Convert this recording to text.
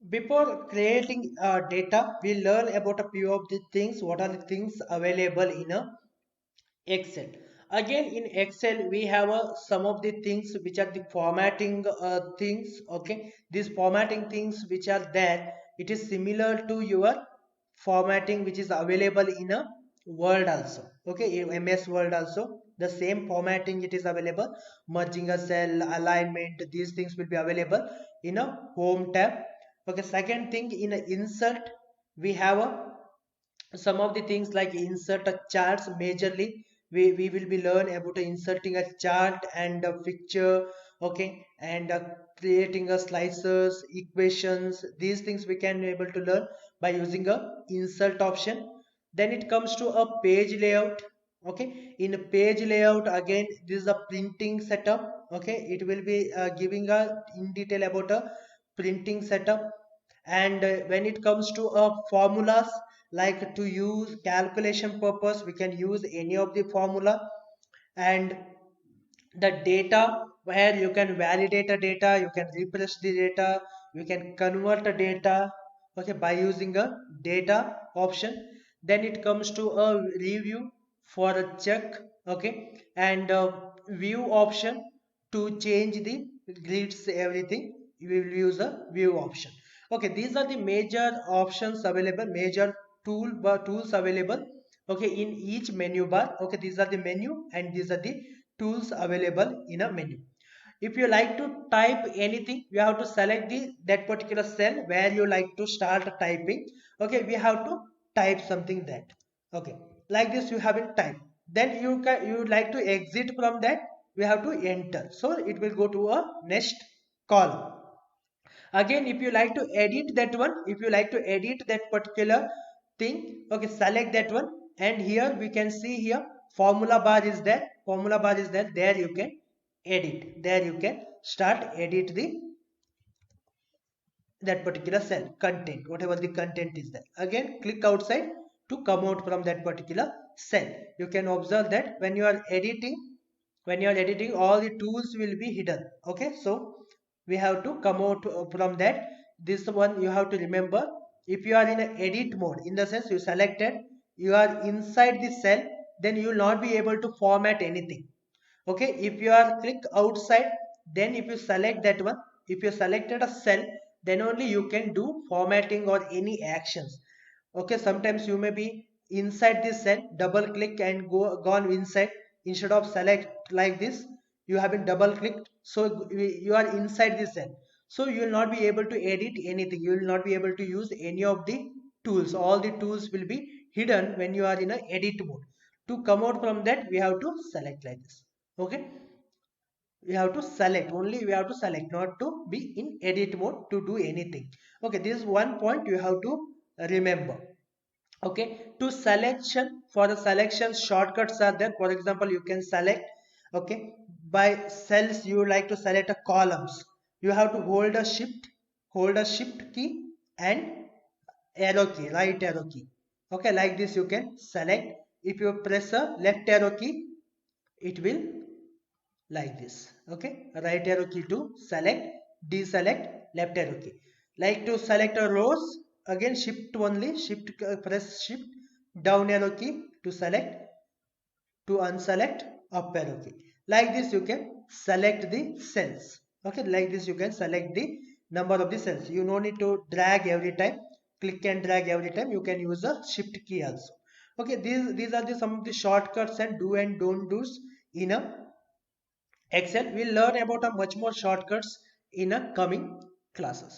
Before creating data, we learn about a few of the things. What are the things available in a Excel? Again, in Excel, we have some of the things which are the formatting things. Okay, these formatting things which are there, it is similar to your formatting which is available in a Word also. Okay, in MS Word also, the same formatting it is available. Merging a cell, alignment, these things will be available in a Home tab. Okay, second thing, in a insert, we have some of the things like insert a charts. Majorly we will be learn about inserting a chart and a picture. Okay, and creating a slices, equations, these things we can be able to learn by using a insert option. Then it comes to a page layout. Okay, in a page layout, again this is a printing setup. Okay, it will be giving a in detail about a printing setup. And when it comes to formulas, like to use calculation purpose, we can use any of the formula. And the data, where you can validate a data, you can refresh the data, you can convert a data, okay, by using a data option. Then it comes to a review for a check. Okay, and view option to change the grids, everything you will use a view option. Okay, these are the major options available, major tools available. Okay, in each menu bar. Okay, these are the menu and these are the tools available in a menu. If you like to type anything, you have to select the that particular cell where you like to start typing. Okay, we have to type something that. Okay, like this you haven't typed. Then you would like to exit from that, we have to enter, so it will go to a next column. Again, if you like to edit that one, if you like to edit that particular thing, okay, select that one. And here we can see here formula bar is there, formula bar is there, there you can edit, there you can start edit the that particular cell content, whatever the content is there. Again, click outside to come out from that particular cell. You can observe that when you are editing, when you are editing, all the tools will be hidden. Okay, so we have to come out from that. This one you have to remember. If you are in an edit mode, in the sense you selected, you are inside the cell, then you will not be able to format anything. Okay, if you are click outside, then if you select that one, if you selected a cell, then only you can do formatting or any actions. Okay, sometimes you may be inside this cell, double click and go gone inside. Instead of select like this, you have been double clicked, so you are inside this cell. So you will not be able to edit anything, you will not be able to use any of the tools, all the tools will be hidden when you are in a edit mode. To come out from that, we have to select like this. Okay, we have to select, only we have to select, not to be in edit mode to do anything. Okay, this is one point you have to remember. Okay, to selection, for the selection shortcuts are there. For example, you can select, okay, by cells you like to select a columns, you have to hold a shift key and arrow key, right arrow key. Okay, like this you can select. If you press a left arrow key, it will like this. Okay, right arrow key to select, deselect, left arrow key. Like to select a rows, again shift only, shift press shift, down arrow key to select, to unselect, up arrow key. Like this you can select the cells. Okay, like this you can select the number of the cells. You no need to drag every time, click and drag every time, you can use a shift key also. Okay, these are the some of the shortcuts and do and don't do's in a Excel. We'll learn about a much more shortcuts in a coming classes.